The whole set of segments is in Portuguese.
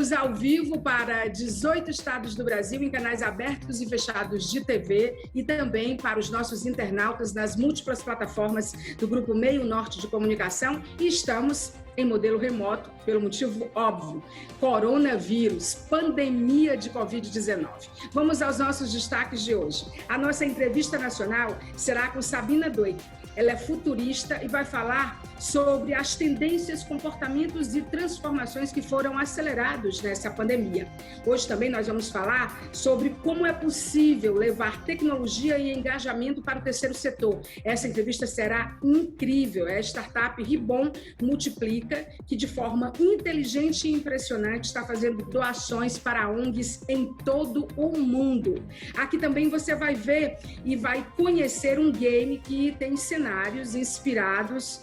Estamos ao vivo para 18 estados do Brasil, em canais abertos e fechados de TV e também para os nossos internautas nas múltiplas plataformas do Grupo Meio Norte de Comunicação e estamos em modelo remoto, pelo motivo óbvio, coronavírus, pandemia de Covid-19. Vamos aos nossos destaques de hoje. A nossa entrevista nacional será com Sabina Doig. Ela é futurista e vai falar sobre as tendências, comportamentos e transformações que foram acelerados nessa pandemia. Hoje também nós vamos falar sobre como é possível levar tecnologia e engajamento para o terceiro setor. Essa entrevista será incrível. É a startup Ribon Multiplica, que de forma inteligente e impressionante está fazendo doações para ONGs em todo o mundo. Aqui também você vai ver e vai conhecer um game que tem cenários inspirados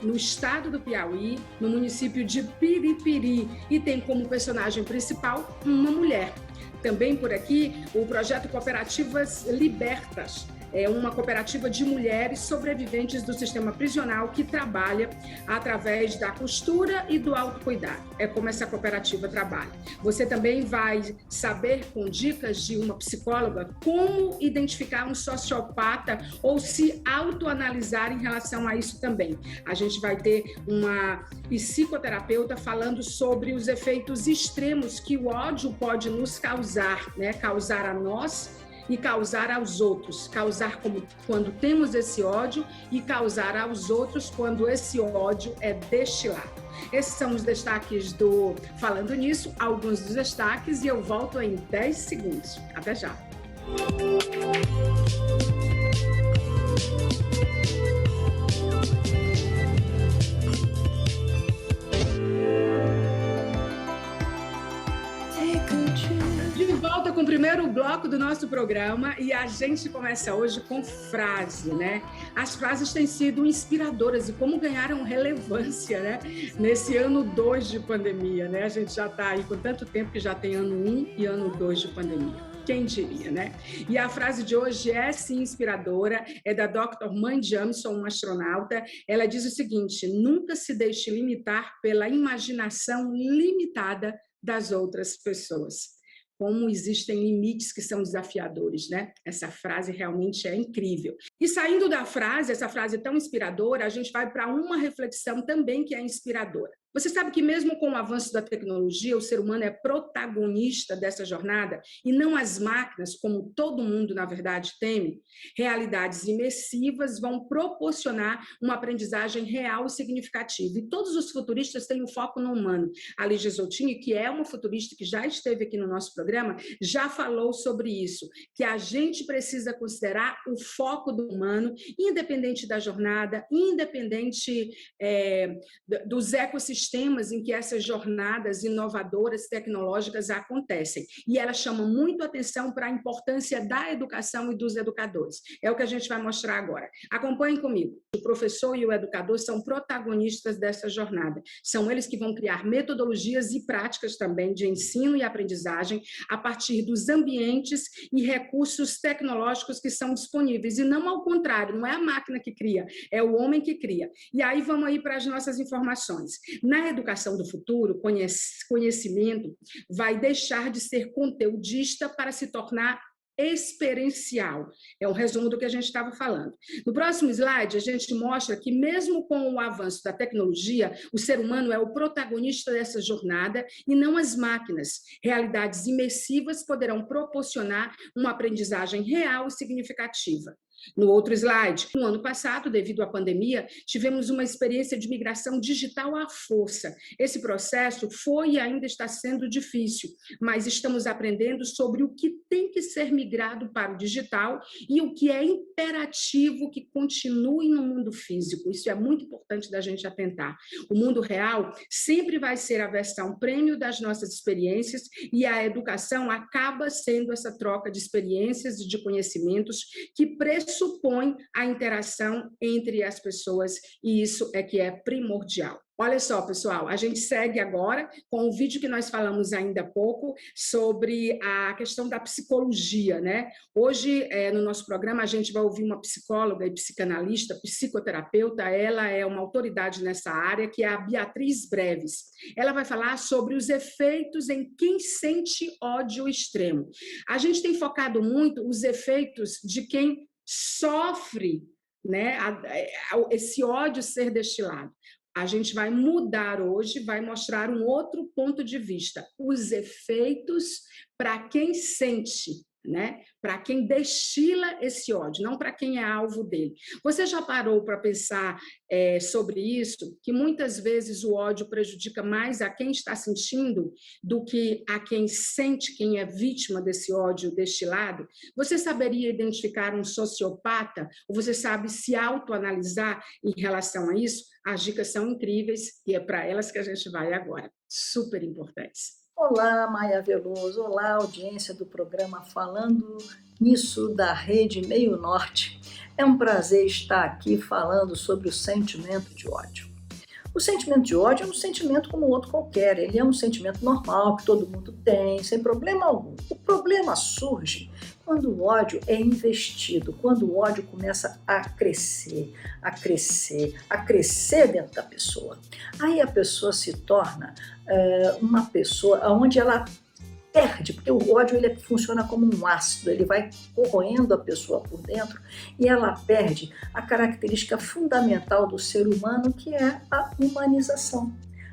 no estado do Piauí, no município de Piripiri, e tem como personagem principal uma mulher. Também por aqui o projeto Cooperativas Libertas. É uma cooperativa de mulheres sobreviventes do sistema prisional que trabalha através da costura e do autocuidado. É como essa cooperativa trabalha. Você também vai saber, com dicas de uma psicóloga, como identificar um sociopata ou se autoanalisar em relação a isso também. A gente vai ter uma psicoterapeuta falando sobre os efeitos extremos que o ódio pode nos causar, né? Causar a nós e causar aos outros, causar como quando temos esse ódio e causar aos outros quando esse ódio é destilado. Esses são os destaques do Falando Nisso, alguns dos destaques, e eu volto em 10 segundos. Até já! Com o primeiro bloco do nosso programa, e a gente começa hoje com frase, né? As frases têm sido inspiradoras e como ganharam relevância, né? Nesse ano 2 de pandemia, né? A gente já está aí com tanto tempo que já tem ano 1 e ano 2 de pandemia. Quem diria, né? E a frase de hoje é sim inspiradora, é da Dr. Mãe Jamison, uma astronauta. Ela diz o seguinte: nunca se deixe limitar pela imaginação limitada das outras pessoas. Como existem limites que são desafiadores, né? Essa frase realmente é incrível. E saindo da frase, essa frase tão inspiradora, a gente vai para uma reflexão também que é inspiradora. Você sabe que mesmo com o avanço da tecnologia, o ser humano é protagonista dessa jornada e não as máquinas, como todo mundo, na verdade, teme. Realidades imersivas vão proporcionar uma aprendizagem real e significativa. E todos os futuristas têm um foco no humano. A Lígia Zottini, que é uma futurista que já esteve aqui no nosso programa, já falou sobre isso, que a gente precisa considerar o foco do humano, independente da jornada, independente dos ecossistemas em que essas jornadas inovadoras, tecnológicas acontecem. E ela chama muito atenção para a importância da educação e dos educadores. É o que a gente vai mostrar agora. Acompanhem comigo. O professor e o educador são protagonistas dessa jornada. São eles que vão criar metodologias e práticas também de ensino e aprendizagem a partir dos ambientes e recursos tecnológicos que são disponíveis. E não ao contrário, não é a máquina que cria, é o homem que cria. E aí vamos aí para as nossas informações. Na educação do futuro, conhecimento vai deixar de ser conteudista para se tornar experiencial. É o resumo do que a gente estava falando. No próximo slide, a gente mostra que mesmo com o avanço da tecnologia, o ser humano é o protagonista dessa jornada e não as máquinas. Realidades imersivas poderão proporcionar uma aprendizagem real e significativa. No outro slide, no ano passado, devido à pandemia, tivemos uma experiência de migração digital à força. Esse processo foi e ainda está sendo difícil, mas estamos aprendendo sobre o que tem que ser migrado para o digital e o que é imperativo que continue no mundo físico. Isso é muito importante da gente atentar. O mundo real sempre vai ser a versão prêmio das nossas experiências e a educação acaba sendo essa troca de experiências e de conhecimentos que pressupõe a interação entre as pessoas, e isso é que é primordial. Olha só, pessoal, a gente segue agora com o vídeo que nós falamos ainda há pouco sobre a questão da psicologia, né? Hoje, no nosso programa, a gente vai ouvir uma psicóloga e psicanalista, psicoterapeuta, ela é uma autoridade nessa área, que é a Beatriz Breves. Ela vai falar sobre os efeitos em quem sente ódio extremo. A gente tem focado muito os efeitos de quem sofre, né, esse ódio ser destilado. A gente vai mudar hoje, vai mostrar um outro ponto de vista, os efeitos para quem sente, né? Para quem destila esse ódio, não para quem é alvo dele. Você já parou para pensar sobre isso? Que muitas vezes o ódio prejudica mais a quem está sentindo do que a quem sente, quem é vítima desse ódio destilado? Você saberia identificar um sociopata? Ou você sabe se autoanalisar em relação a isso? As dicas são incríveis e é para elas que a gente vai agora. Super importantes. Olá, Maia Veloso. Olá, audiência do programa Falando Nisso da Rede Meio Norte. É um prazer estar aqui falando sobre o sentimento de ódio. O sentimento de ódio é um sentimento como outro qualquer, ele é um sentimento normal que todo mundo tem, sem problema algum. O problema surge quando o ódio é investido, quando o ódio começa a crescer, a crescer, a crescer dentro da pessoa. Aí a pessoa se torna uma pessoa onde ela perde, porque o ódio ele funciona como um ácido, ele vai corroendo a pessoa por dentro e ela perde a característica fundamental do ser humano, que é a humanização.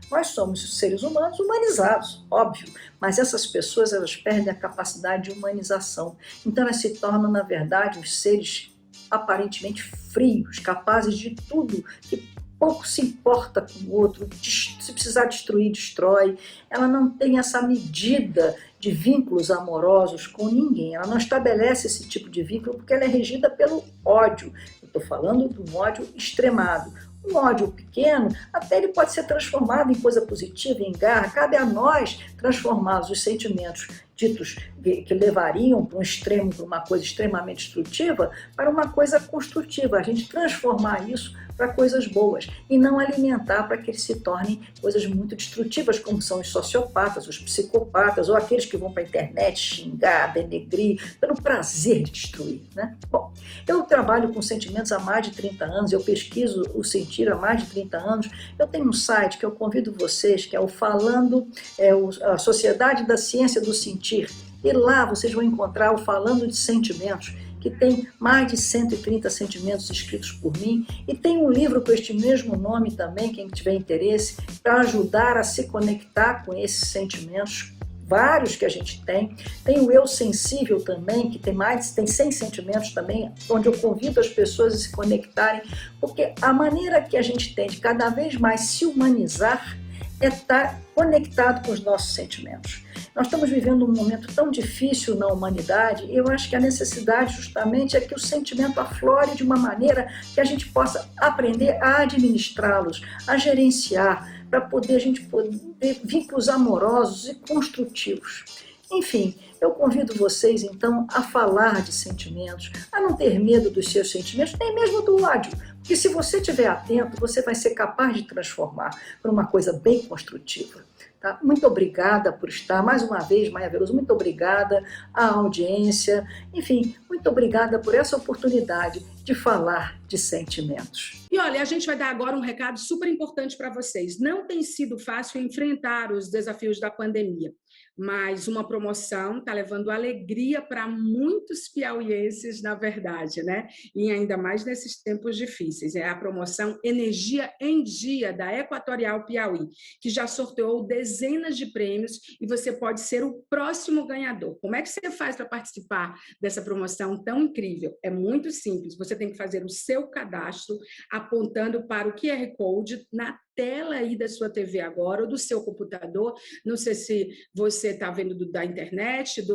Nós somos seres humanos humanizados, óbvio, mas essas pessoas elas perdem a capacidade de humanização. Então elas se tornam, na verdade, os seres aparentemente frios, capazes de tudo, que pouco se importa com o outro, se precisar destruir, destrói. Ela não tem essa medida de vínculos amorosos com ninguém. Ela não estabelece esse tipo de vínculo porque ela é regida pelo ódio. Eu estou falando de um ódio extremado. Um ódio pequeno, até ele pode ser transformado em coisa positiva, em garra. Cabe a nós transformar os sentimentos ditos que levariam para um extremo, para uma coisa extremamente destrutiva, para uma coisa construtiva. A gente transformar isso para coisas boas e não alimentar para que eles se tornem coisas muito destrutivas, como são os sociopatas, os psicopatas ou aqueles que vão para a internet xingar, denegrir, pelo prazer de destruir, né? Bom, eu trabalho com sentimentos há mais de 30 anos, eu pesquiso o sentir há mais de 30 anos. Eu tenho um site que eu convido vocês, que é o a Sociedade da Ciência do Sentir, e lá vocês vão encontrar o Falando de Sentimentos, que tem mais de 130 sentimentos escritos por mim, e tem um livro com este mesmo nome também, quem tiver interesse, para ajudar a se conectar com esses sentimentos, vários que a gente tem. Tem o Eu Sensível também, que tem 100 sentimentos também, onde eu convido as pessoas a se conectarem, porque a maneira que a gente tem de cada vez mais se humanizar é estar conectado com os nossos sentimentos. Nós estamos vivendo um momento tão difícil na humanidade e eu acho que a necessidade justamente é que o sentimento aflore de uma maneira que a gente possa aprender a administrá-los, a gerenciar, para a gente poder ter vínculos amorosos e construtivos. Enfim, eu convido vocês, então, a falar de sentimentos, a não ter medo dos seus sentimentos, nem mesmo do ódio. Porque se você estiver atento, você vai ser capaz de transformar para uma coisa bem construtiva. Tá? Muito obrigada por estar, mais uma vez, Maia Veloso, muito obrigada à audiência. Enfim, muito obrigada por essa oportunidade de falar de sentimentos. E olha, a gente vai dar agora um recado super importante para vocês. Não tem sido fácil enfrentar os desafios da pandemia, mas uma promoção está levando alegria para muitos piauienses, na verdade, né? E ainda mais nesses tempos difíceis. É a promoção Energia em Dia da Equatorial Piauí, que já sorteou dezenas de prêmios e você pode ser o próximo ganhador. Como é que você faz para participar dessa promoção tão incrível? É muito simples. Você tem que fazer o seu cadastro apontando para o QR Code na tela aí da sua TV agora ou do seu computador. Não sei se você está vendo da internet,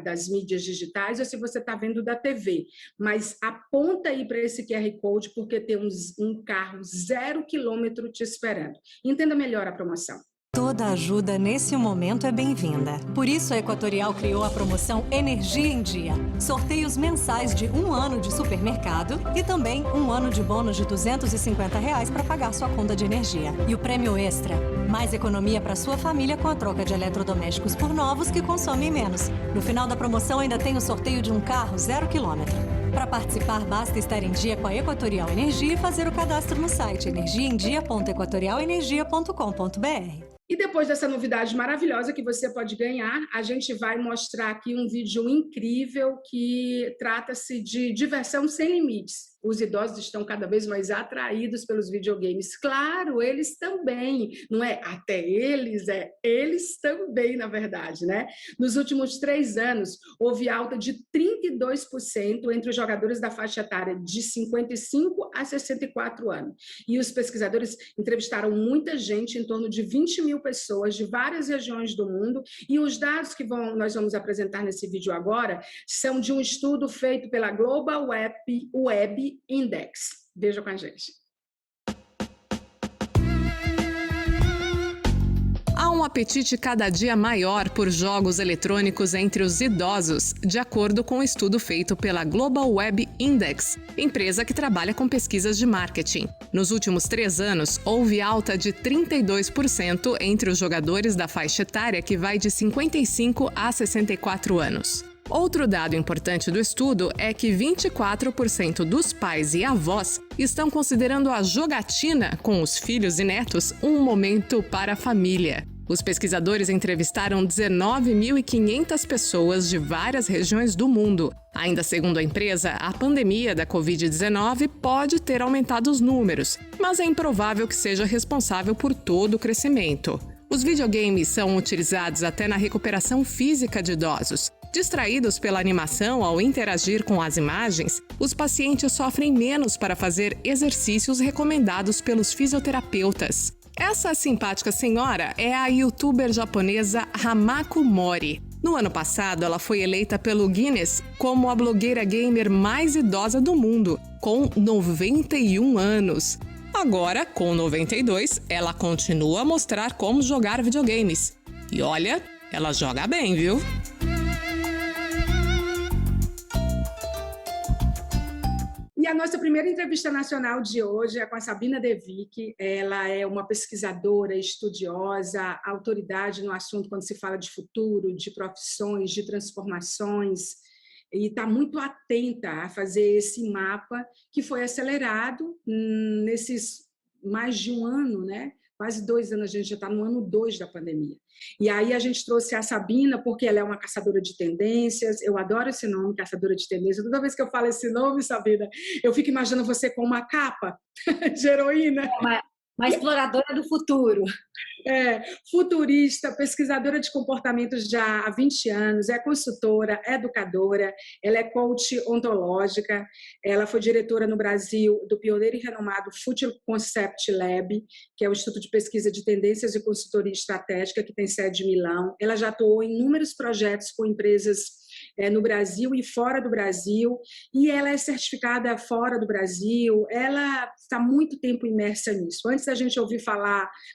das mídias digitais ou se você está vendo da TV, mas aponta aí para esse QR Code porque tem um carro 0 km te esperando. Entenda melhor a promoção. Toda ajuda nesse momento é bem-vinda. Por isso, a Equatorial criou a promoção Energia em Dia. Sorteios mensais de 1 ano de supermercado e também 1 ano de bônus de R$ 250 para pagar sua conta de energia. E o prêmio extra: mais economia para sua família com a troca de eletrodomésticos por novos que consomem menos. No final da promoção ainda tem o sorteio de um carro 0 quilômetro. Para participar, basta estar em dia com a Equatorial Energia e fazer o cadastro no site energiaemdia.equatorialenergia.com.br. E depois dessa novidade maravilhosa que você pode ganhar, a gente vai mostrar aqui um vídeo incrível que trata-se de diversão sem limites. Os idosos estão cada vez mais atraídos pelos videogames. Claro, eles também, não é até eles, é eles também, na verdade, né? Nos últimos 3 anos, houve alta de 32% entre os jogadores da faixa etária de 55 a 64 anos. E os pesquisadores entrevistaram muita gente, em torno de 20 mil pessoas de várias regiões do mundo, e os dados que nós vamos apresentar nesse vídeo agora são de um estudo feito pela Global Web Index. Veja com a gente. Há um apetite cada dia maior por jogos eletrônicos entre os idosos, de acordo com um estudo feito pela Global Web Index, empresa que trabalha com pesquisas de marketing. Nos últimos 3 anos, houve alta de 32% entre os jogadores da faixa etária que vai de 55 a 64 anos. Outro dado importante do estudo é que 24% dos pais e avós estão considerando a jogatina com os filhos e netos um momento para a família. Os pesquisadores entrevistaram 19.500 pessoas de várias regiões do mundo. Ainda segundo a empresa, a pandemia da Covid-19 pode ter aumentado os números, mas é improvável que seja responsável por todo o crescimento. Os videogames são utilizados até na recuperação física de idosos. Distraídos pela animação ao interagir com as imagens, os pacientes sofrem menos para fazer exercícios recomendados pelos fisioterapeutas. Essa simpática senhora é a youtuber japonesa Hamako Mori. No ano passado, ela foi eleita pelo Guinness como a blogueira gamer mais idosa do mundo, com 91 anos. Agora, com 92, ela continua a mostrar como jogar videogames. E olha, ela joga bem, viu? E a nossa primeira entrevista nacional de hoje é com a Sabina Devic. Ela é uma pesquisadora, estudiosa, autoridade no assunto quando se fala de futuro, de profissões, de transformações, e está muito atenta a fazer esse mapa que foi acelerado nesses mais de um ano, né? Quase 2 anos, a gente já está no ano 2 da pandemia. E aí a gente trouxe a Sabina, porque ela é uma caçadora de tendências. Eu adoro esse nome, caçadora de tendências. Toda vez que eu falo esse nome, Sabina, eu fico imaginando você com uma capa de heroína. Uma exploradora do futuro. Futurista, pesquisadora de comportamentos já há 20 anos, é consultora, educadora, ela é coach ontológica, ela foi diretora no Brasil do pioneiro e renomado Future Concept Lab, que é o Instituto de Pesquisa de Tendências e Consultoria Estratégica, que tem sede em Milão. Ela já atuou em inúmeros projetos com empresas no Brasil e fora do Brasil, e ela é certificada fora do Brasil, ela está muito tempo imersa nisso. Antes da gente ouvir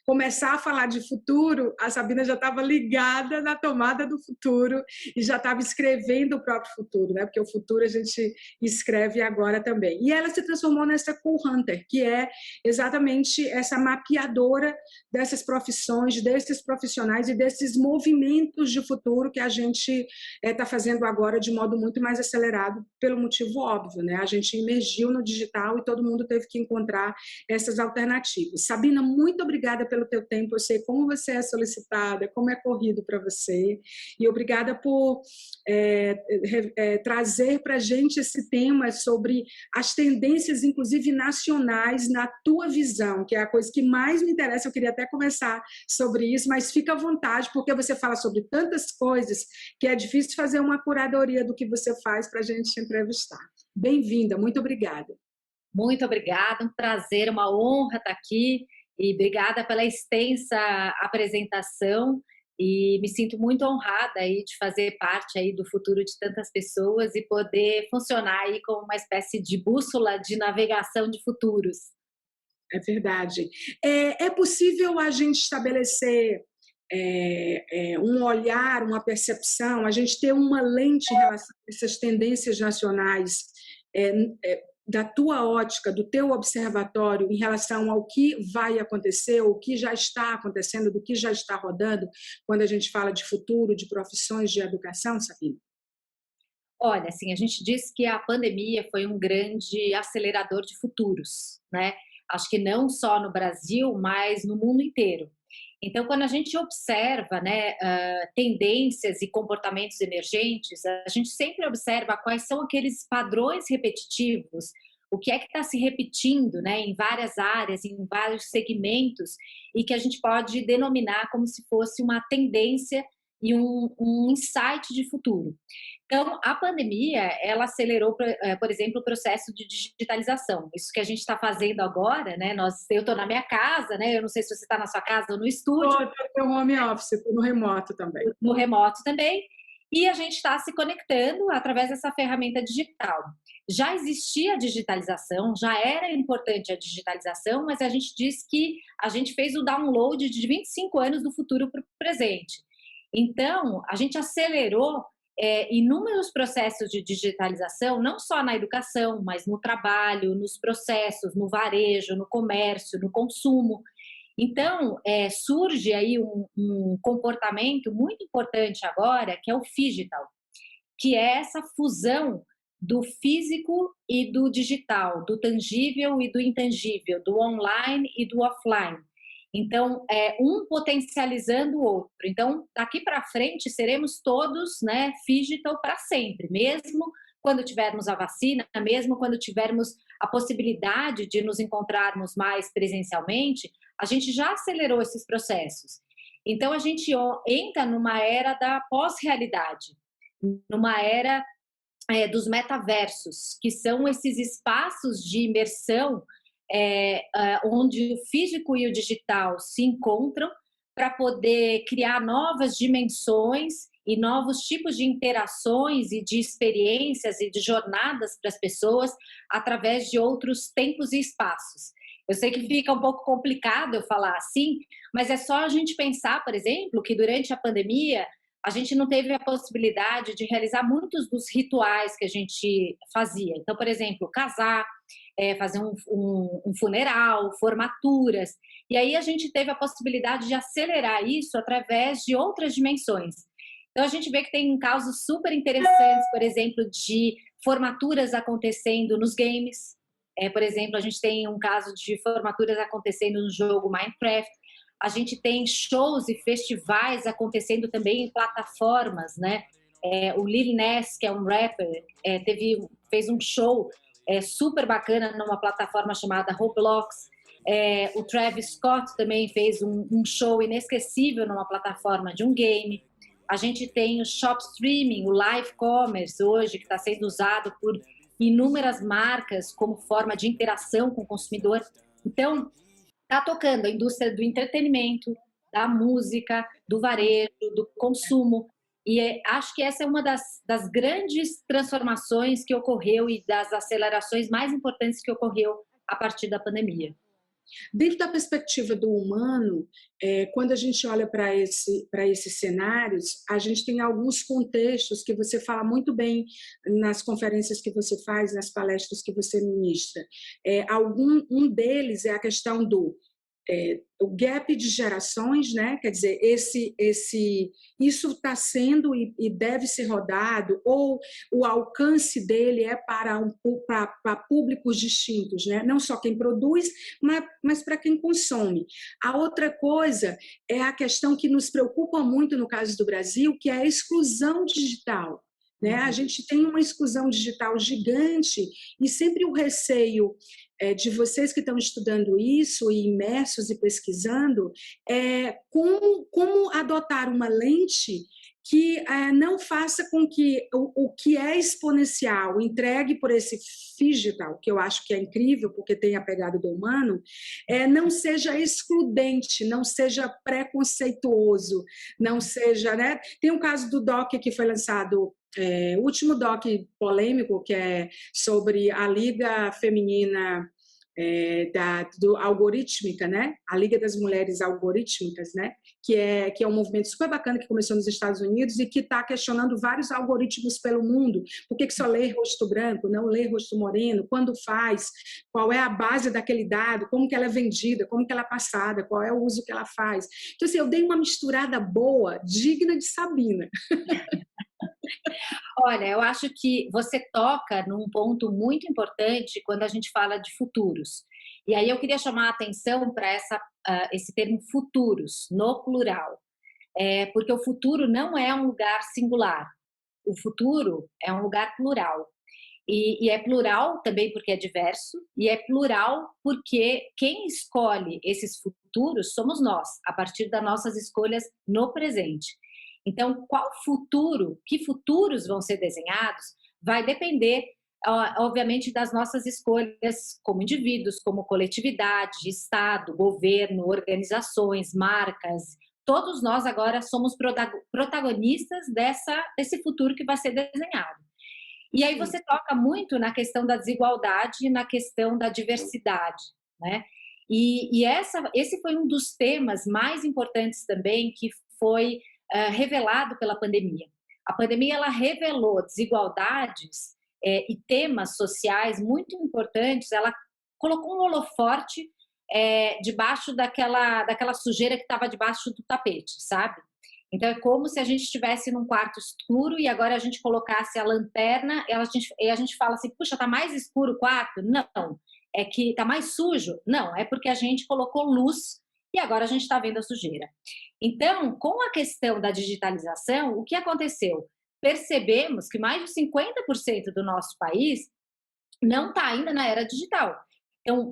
começar a falar de futuro, a Sabina já estava ligada na tomada do futuro e já estava escrevendo o próprio futuro, né? Porque o futuro a gente escreve agora também. E ela se transformou nessa Cool Hunter, que é exatamente essa mapeadora dessas profissões, desses profissionais e desses movimentos de futuro que a gente está fazendo agora de modo muito mais acelerado, pelo motivo óbvio, né? A gente emergiu no digital e todo mundo teve que encontrar essas alternativas. Sabina, muito obrigada pelo teu tempo. Eu sei como você é solicitada, como é corrido para você, e obrigada por trazer para a gente esse tema sobre as tendências, inclusive nacionais, na tua visão, que é a coisa que mais me interessa. Eu queria até conversar sobre isso, mas fica à vontade, porque você fala sobre tantas coisas que é difícil fazer uma curadoria do que você faz para a gente te entrevistar. Bem-vinda, muito obrigada. Muito obrigada, um prazer, uma honra estar aqui, e obrigada pela extensa apresentação, e me sinto muito honrada aí de fazer parte aí do futuro de tantas pessoas e poder funcionar aí como uma espécie de bússola de navegação de futuros. É verdade. É possível a gente estabelecer um olhar, uma percepção, a gente ter uma lente em relação a essas tendências nacionais, é, da tua ótica, do teu observatório, em relação ao que vai acontecer, o que já está acontecendo, do que já está rodando, quando a gente fala de futuro, de profissões de educação, Sabina? Olha, assim, a gente diz que a pandemia foi um grande acelerador de futuros, né? Acho que não só no Brasil, mas no mundo inteiro. Então, quando a gente observa, né, tendências e comportamentos emergentes, a gente sempre observa quais são aqueles padrões repetitivos, o que é que está se repetindo, né, em várias áreas, em vários segmentos, e que a gente pode denominar como se fosse uma tendência e um insight de futuro. Então, a pandemia, ela acelerou, por exemplo, o processo de digitalização. Isso que a gente está fazendo agora, né? Eu estou na minha casa, né? Eu não sei se você está na sua casa ou no estúdio. Estou no home office, estou no remoto também. No remoto também. E a gente está se conectando através dessa ferramenta digital. Já existia a digitalização, já era importante a digitalização, mas a gente diz que a gente fez o download de 25 anos do futuro para o presente. Então, a gente acelerou inúmeros processos de digitalização, não só na educação, mas no trabalho, nos processos, no varejo, no comércio, no consumo. Então, surge aí um comportamento muito importante agora, que é o phygital, que é essa fusão do físico e do digital, do tangível e do intangível, do online e do offline. Então, um potencializando o outro. Então, daqui para frente, seremos todos, né, phygital para sempre, mesmo quando tivermos a vacina, mesmo quando tivermos a possibilidade de nos encontrarmos mais presencialmente, a gente já acelerou esses processos. Então, a gente entra numa era da pós-realidade, numa era dos metaversos, que são esses espaços de imersão onde o físico e o digital se encontram para poder criar novas dimensões e novos tipos de interações e de experiências e de jornadas para as pessoas através de outros tempos e espaços. Eu sei que fica um pouco complicado eu falar assim, mas é só a gente pensar, por exemplo, que durante a pandemia a gente não teve a possibilidade de realizar muitos dos rituais que a gente fazia. Então, por exemplo, casar, fazer um funeral, formaturas. E aí a gente teve a possibilidade de acelerar isso através de outras dimensões. Então, a gente vê que tem casos super interessantes, por exemplo, de formaturas acontecendo nos games. Por exemplo, a gente tem um caso de formaturas acontecendo no jogo Minecraft. A gente tem shows e festivais acontecendo também em plataformas, né? O Lil Nas, que é um rapper, fez um show super bacana numa plataforma chamada Roblox. O Travis Scott também fez um show inesquecível numa plataforma de um game. A gente tem o shop streaming, o live commerce hoje, que está sendo usado por inúmeras marcas como forma de interação com o consumidor. Então, está tocando a indústria do entretenimento, da música, do varejo, do consumo. E acho que essa é uma das grandes transformações que ocorreu e das acelerações mais importantes que ocorreu a partir da pandemia. Dentro da perspectiva do humano, quando a gente olha para esses cenários, a gente tem alguns contextos que você fala muito bem nas conferências que você faz, nas palestras que você ministra. Um deles é a questão do o gap de gerações, né? Quer dizer, isso está sendo e deve ser rodado, ou o alcance dele é para públicos distintos, né? Não só quem produz, mas para quem consome. A outra coisa é a questão que nos preocupa muito no caso do Brasil, que é a exclusão digital. Né? A gente tem uma exclusão digital gigante e sempre o receio de vocês que estão estudando isso e imersos e pesquisando como adotar uma lente que não faça com que o que é exponencial entregue por esse digital, que eu acho que é incrível porque tem a pegada do humano, não seja excludente, não seja preconceituoso, não seja, né? Tem um caso do doc que foi lançado, o último doc polêmico, que é sobre a Liga Feminina do Algorítmica, né? A Liga das Mulheres Algorítmicas, né? Que é um movimento super bacana que começou nos Estados Unidos e que está questionando vários algoritmos pelo mundo. Por que só lê rosto branco, não lê rosto moreno? Quando faz? Qual é a base daquele dado? Como que ela é vendida? Como que ela é passada? Qual é o uso que ela faz? Então, assim, eu dei uma misturada boa, digna de Sabina. Olha, eu acho que você toca num ponto muito importante quando a gente fala de futuros. E aí eu queria chamar a atenção para esse termo futuros, no plural. Porque o futuro não é um lugar singular. O futuro é um lugar plural. E é plural também porque é diverso, e é plural porque quem escolhe esses futuros somos nós, a partir das nossas escolhas no presente. Então, que futuros vão ser desenhados, vai depender, obviamente, das nossas escolhas como indivíduos, como coletividade, Estado, governo, organizações, marcas. Todos nós agora somos protagonistas desse futuro que vai ser desenhado. E aí você toca muito na questão da desigualdade e na questão da diversidade, né? Esse foi um dos temas mais importantes também que foi revelado pela pandemia. A pandemia ela revelou desigualdades e temas sociais muito importantes. Ela colocou um holofote debaixo daquela sujeira que estava debaixo do tapete, sabe? Então é como se a gente estivesse num quarto escuro e agora a gente colocasse a lanterna e a gente fala assim, puxa, tá mais escuro o quarto? Não. É que tá mais sujo? Não, é porque a gente colocou luz e agora a gente está vendo a sujeira. Então, com a questão da digitalização, o que aconteceu? Percebemos que mais de 50% do nosso país não está ainda na era digital. Então,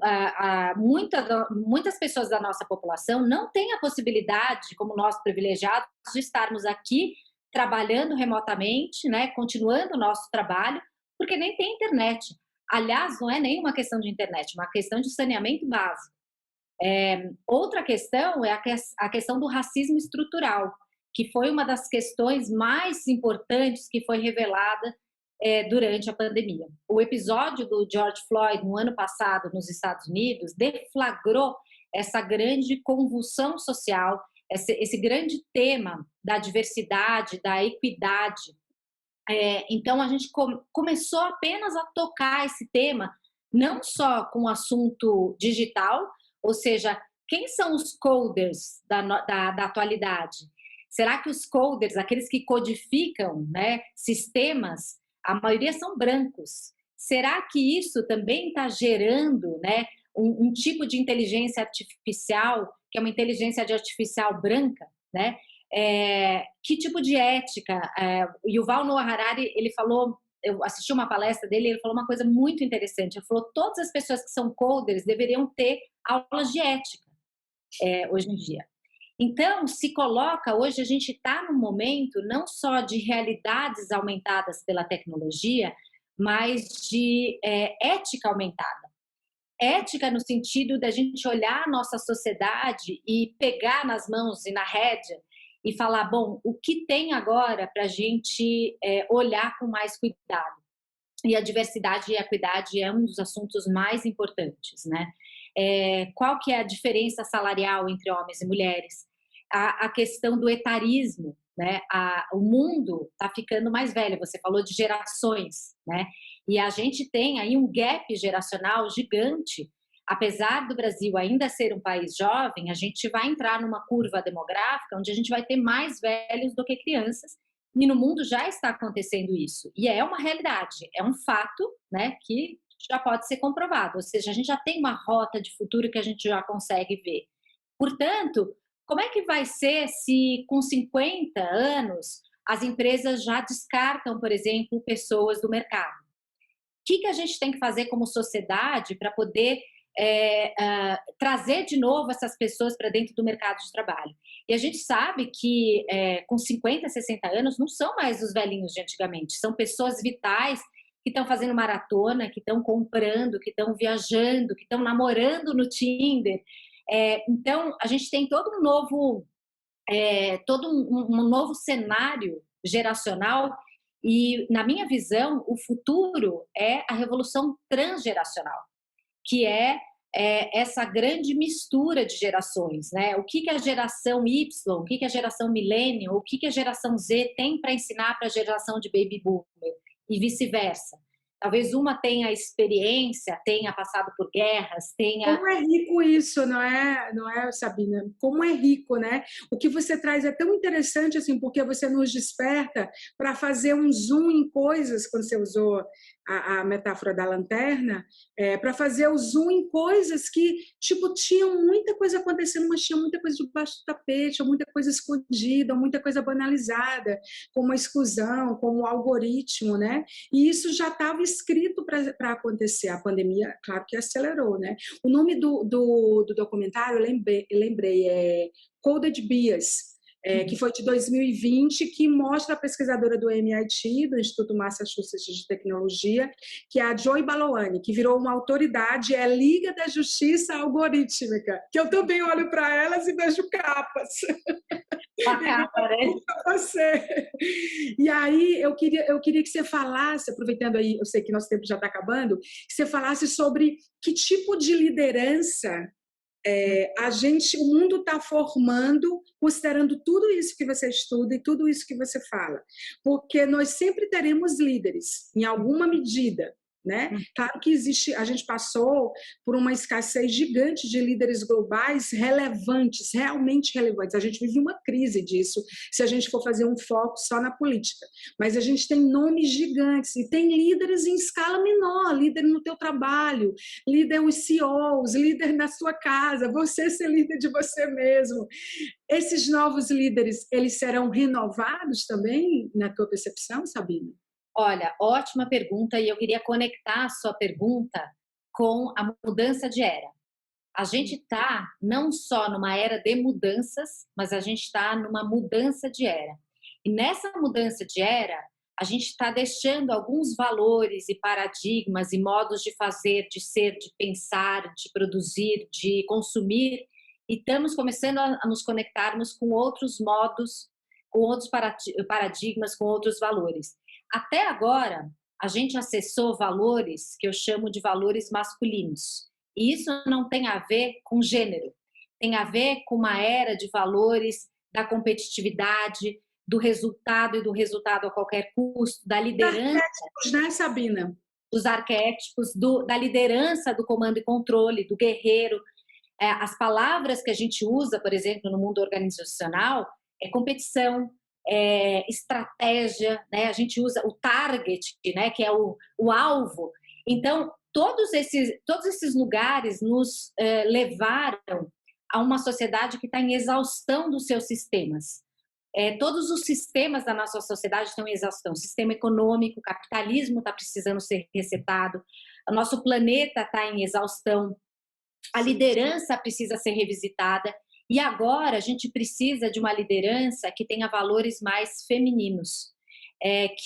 muitas pessoas da nossa população não têm a possibilidade, como nós privilegiados, de estarmos aqui trabalhando remotamente, né, continuando o nosso trabalho, porque nem tem internet. Aliás, não é nem uma questão de internet, é uma questão de saneamento básico. Outra questão é a questão do racismo estrutural, que foi uma das questões mais importantes que foi revelada durante a pandemia. O episódio do George Floyd no ano passado nos Estados Unidos deflagrou essa grande convulsão social, esse grande tema da diversidade, da equidade. Então a gente começou apenas a tocar esse tema, não só com o assunto digital, ou seja, quem são os coders da atualidade? Será que os coders, aqueles que codificam, né, sistemas, a maioria são brancos? Será que isso também está gerando, né, um tipo de inteligência artificial, que é uma inteligência artificial branca, né? Que tipo de ética? Yuval Noah Harari, ele falou, eu assisti uma palestra dele, ele falou uma coisa muito interessante. Ele falou: todas as pessoas que são coders deveriam ter aulas de ética hoje em dia. Então, se coloca, hoje a gente está num momento não só de realidades aumentadas pela tecnologia, mas de ética aumentada. Ética no sentido da gente olhar a nossa sociedade e pegar nas mãos e na rédea e falar, bom, o que tem agora para a gente olhar com mais cuidado? E a diversidade e a equidade é um dos assuntos mais importantes, né? Qual que é a diferença salarial entre homens e mulheres? A questão do etarismo, né? O mundo está ficando mais velho, você falou de gerações, né? E a gente tem aí um gap geracional gigante. Apesar do Brasil ainda ser um país jovem, a gente vai entrar numa curva demográfica onde a gente vai ter mais velhos do que crianças, e no mundo já está acontecendo isso. E é uma realidade, é um fato, né, que já pode ser comprovado, ou seja, a gente já tem uma rota de futuro que a gente já consegue ver. Portanto, como é que vai ser se com 50 anos as empresas já descartam, por exemplo, pessoas do mercado? O que a gente tem que fazer como sociedade para poder trazer de novo essas pessoas para dentro do mercado de trabalho? E a gente sabe que com 50, 60 anos não são mais os velhinhos de antigamente, são pessoas vitais que estão fazendo maratona, que estão comprando, que estão viajando, que estão namorando no Tinder. Então, a gente tem todo um novo cenário geracional e, na minha visão, o futuro é a revolução transgeracional, que é essa grande mistura de gerações, né? O que a geração Y, o que a geração Millennial, o que a geração Z tem para ensinar para a geração de Baby Boomer e vice-versa. Talvez uma tenha experiência, tenha passado por guerras, tenha... Como é rico isso, não é, Sabina? Como é rico, né? O que você traz é tão interessante, assim, porque você nos desperta para fazer um zoom em coisas, quando você usou a metáfora da lanterna, para fazer o zoom em coisas que, tipo, tinham muita coisa acontecendo, mas tinha muita coisa debaixo do tapete, ou muita coisa escondida, ou muita coisa banalizada, como a exclusão, como o algoritmo, né? E isso já estava escrito para acontecer. A pandemia, claro que acelerou, né? O nome do documentário, eu lembrei, é Coded Bias, que foi de 2020, que mostra a pesquisadora do MIT, do Instituto Massachusetts de Tecnologia, que é a Joy Baloani, que virou uma autoridade, é Liga da Justiça Algorítmica, que eu também olho para elas e vejo capas. A capa, né? Você. E aí eu queria que você falasse, aproveitando aí, eu sei que nosso tempo já está acabando, que você falasse sobre que tipo de liderança o mundo está formando, considerando tudo isso que você estuda e tudo isso que você fala, porque nós sempre teremos líderes, em alguma medida, né? Claro que a gente passou por uma escassez gigante de líderes globais relevantes, realmente relevantes. A gente vive uma crise disso, se a gente for fazer um foco só na política. Mas a gente tem nomes gigantes e tem líderes em escala menor, líder no teu trabalho, líder os CEOs, líder na sua casa, você ser líder de você mesmo. Esses novos líderes, eles serão renovados também, na tua percepção, Sabina? Olha, ótima pergunta, e eu queria conectar a sua pergunta com a mudança de era. A gente está não só numa era de mudanças, mas a gente está numa mudança de era. E nessa mudança de era, a gente está deixando alguns valores e paradigmas e modos de fazer, de ser, de pensar, de produzir, de consumir, e estamos começando a nos conectarmos com outros modos, com outros paradigmas, com outros valores. Até agora, a gente acessou valores que eu chamo de valores masculinos. E isso não tem a ver com gênero. Tem a ver com uma era de valores da competitividade, do resultado e do resultado a qualquer custo, da liderança... Arquétipos, né, Sabina? Dos arquétipos, da liderança, do comando e controle, do guerreiro. As palavras que a gente usa, por exemplo, no mundo organizacional, é competição, estratégia, né? A gente usa o target, né? Que é o alvo. Então, todos esses lugares nos levaram a uma sociedade que está em exaustão dos seus sistemas. Todos os sistemas da nossa sociedade estão em exaustão. O sistema econômico, o capitalismo está precisando ser resetado, o nosso planeta está em exaustão, a liderança precisa ser revisitada. E agora a gente precisa de uma liderança que tenha valores mais femininos,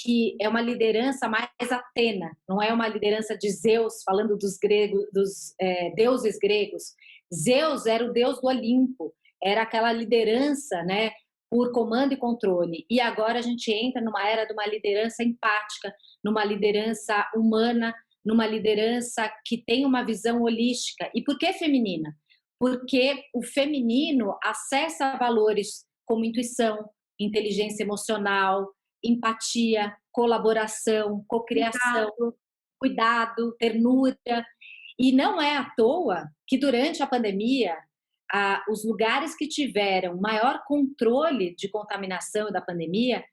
que é uma liderança mais Atena, não é uma liderança de Zeus, falando dos deuses gregos. Zeus era o deus do Olimpo, era aquela liderança, né, por comando e controle. E agora a gente entra numa era de uma liderança empática, numa liderança humana, numa liderança que tem uma visão holística. E por que feminina? Porque o feminino acessa valores como intuição, inteligência emocional, empatia, colaboração, cocriação, cuidado, ternura. E não é à toa que durante a pandemia, os lugares que tiveram maior controle de contaminação da pandemia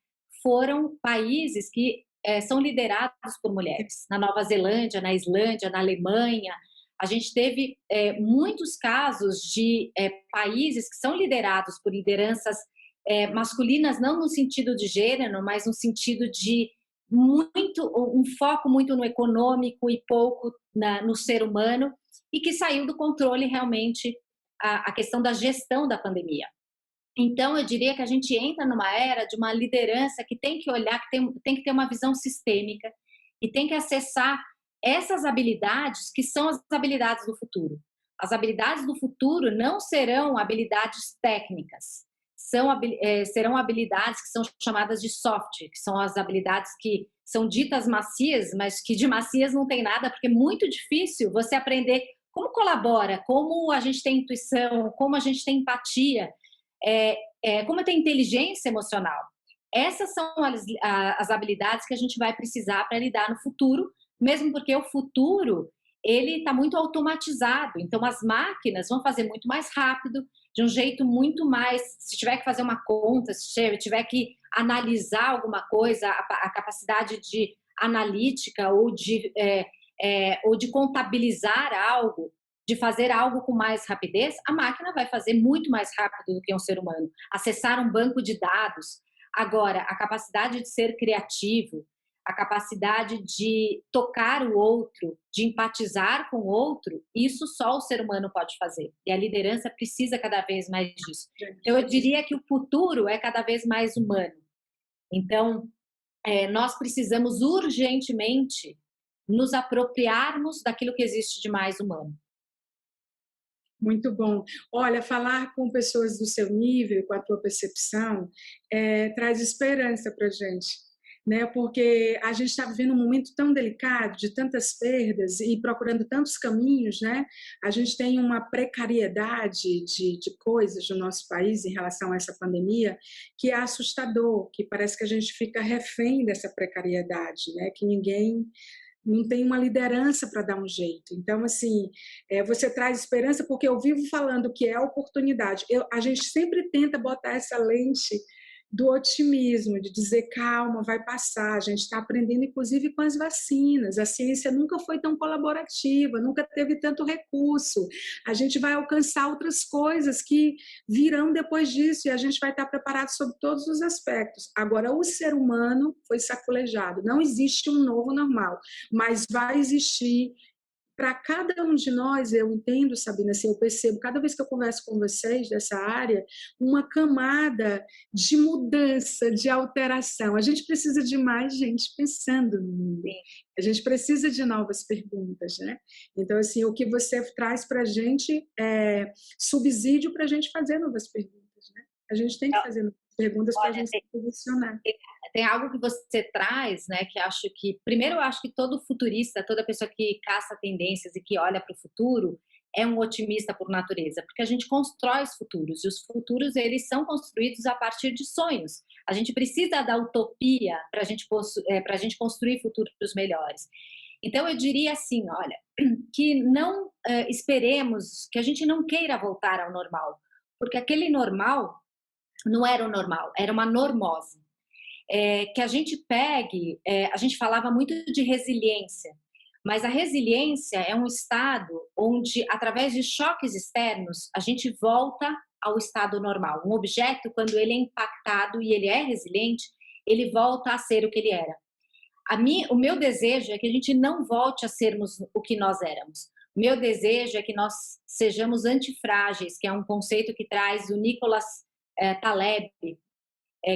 foram países que são liderados por mulheres. Na Nova Zelândia, na Islândia, na Alemanha, a gente teve muitos casos de países que são liderados por lideranças masculinas, não no sentido de gênero, mas no sentido de um foco muito no econômico e pouco no ser humano, e que saiu do controle realmente a questão da gestão da pandemia. Então, eu diria que a gente entra numa era de uma liderança que tem que olhar, que tem que ter uma visão sistêmica e tem que acessar essas habilidades que são as habilidades do futuro. As habilidades do futuro não serão habilidades técnicas, serão habilidades que são chamadas de soft, que são as habilidades que são ditas macias, mas que de macias não tem nada, porque é muito difícil você aprender como colabora, como a gente tem intuição, como a gente tem empatia, como tem inteligência emocional. Essas são as habilidades que a gente vai precisar para lidar no futuro, mesmo porque o futuro ele está muito automatizado, então as máquinas vão fazer muito mais rápido, de um jeito muito mais, se tiver que fazer uma conta, se tiver que analisar alguma coisa, a capacidade de analítica ou de contabilizar algo, de fazer algo com mais rapidez, a máquina vai fazer muito mais rápido do que um ser humano. Acessar um banco de dados. Agora, a capacidade de ser criativo, a capacidade de tocar o outro, de empatizar com o outro, isso só o ser humano pode fazer. E a liderança precisa cada vez mais disso. Então, eu diria que o futuro é cada vez mais humano. Então, nós precisamos urgentemente nos apropriarmos daquilo que existe de mais humano. Muito bom. Olha, falar com pessoas do seu nível, com a tua percepção, traz esperança para a gente, né? Porque a gente está vivendo um momento tão delicado, de tantas perdas e procurando tantos caminhos, né? A gente tem uma precariedade de coisas no nosso país em relação a essa pandemia que é assustador, que parece que a gente fica refém dessa precariedade, né? Que ninguém não tem uma liderança para dar um jeito. Então, assim, você traz esperança porque eu vivo falando que é oportunidade. A gente sempre tenta botar essa lente do otimismo, de dizer, calma, vai passar. A gente está aprendendo, inclusive, com as vacinas. A ciência nunca foi tão colaborativa, nunca teve tanto recurso. A gente vai alcançar outras coisas que virão depois disso e a gente vai estar preparado sobre todos os aspectos. Agora, o ser humano foi sacolejado. Não existe um novo normal, mas vai existir. Para cada um de nós, eu entendo, Sabina, assim, eu percebo, cada vez que eu converso com vocês dessa área, uma camada de mudança, de alteração. A gente precisa de mais gente pensando no mundo. A gente precisa de novas perguntas, né? Então, assim, o que você traz para a gente é subsídio para a gente fazer novas perguntas, né? A gente tem que fazer novas perguntas para a gente se posicionar. Tem algo que você traz, né, que acho que, primeiro, eu acho que todo futurista, toda pessoa que caça tendências e que olha para o futuro, é um otimista por natureza, porque a gente constrói os futuros, e os futuros, eles são construídos a partir de sonhos. A gente precisa da utopia para a gente construir futuros melhores. Então, eu diria assim, olha, que não esperemos, que a gente não queira voltar ao normal, porque aquele normal não era o normal, era uma normose. Que a gente pegue, a gente falava muito de resiliência, mas a resiliência é um estado onde, através de choques externos, a gente volta ao estado normal. Um objeto, quando ele é impactado e ele é resiliente, ele volta a ser o que ele era. O meu desejo é que a gente não volte a sermos o que nós éramos. O meu desejo é que nós sejamos antifrágeis, que é um conceito que traz o Nicholas Taleb,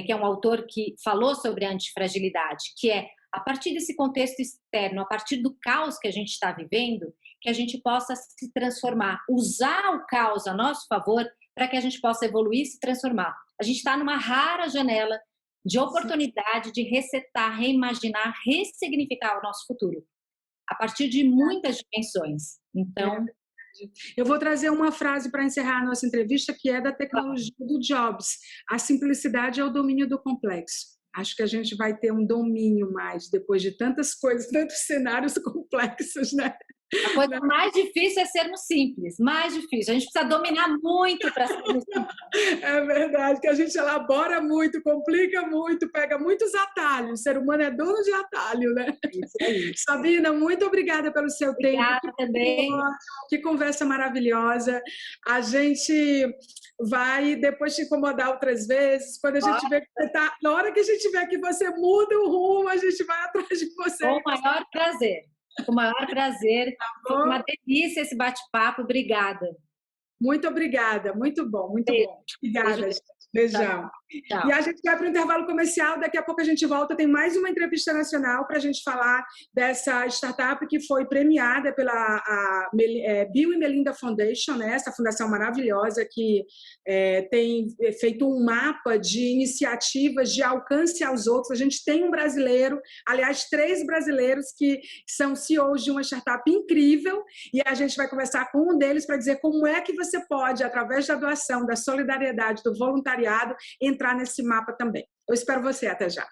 que é um autor que falou sobre a antifragilidade, que é, a partir desse contexto externo, a partir do caos que a gente está vivendo, que a gente possa se transformar, usar o caos a nosso favor para que a gente possa evoluir e se transformar. A gente está numa rara janela de oportunidade de resetar, reimaginar, ressignificar o nosso futuro, a partir de muitas dimensões. Então... Eu vou trazer uma frase para encerrar a nossa entrevista, que é da tecnologia do Jobs. A simplicidade é o domínio do complexo. Acho que a gente vai ter um domínio mais, depois de tantas coisas, tantos cenários complexos, né? A coisa mais difícil é sermos simples, mais difícil. A gente precisa dominar muito para sermos simples. É verdade, que a gente elabora muito, complica muito, pega muitos atalhos. O ser humano é dono de atalho, né? Isso aí. Sabina, muito obrigada pelo seu Obrigada tempo. também. Que conversa maravilhosa. A gente vai depois te incomodar outras vezes. Quando a gente vê que você tá, na hora que a gente vê que você muda o rumo, a gente vai atrás de você. Com o maior prazer. Com o maior prazer. Foi uma delícia esse bate-papo. Obrigada. Muito obrigada. Muito bom, muito bom. Obrigada. Beijo. Beijão. Tchau. E a gente vai para o intervalo comercial, daqui a pouco a gente volta, tem mais uma entrevista nacional para a gente falar dessa startup que foi premiada pela Bill e Melinda Foundation, né? Essa fundação maravilhosa que tem feito um mapa de iniciativas de alcance aos outros. A gente tem um brasileiro, aliás, 3 brasileiros que são CEOs de uma startup incrível, e a gente vai conversar com um deles para dizer como é que você pode, através da doação, da solidariedade, do voluntariado, entrar nesse mapa também. Eu espero você, até já.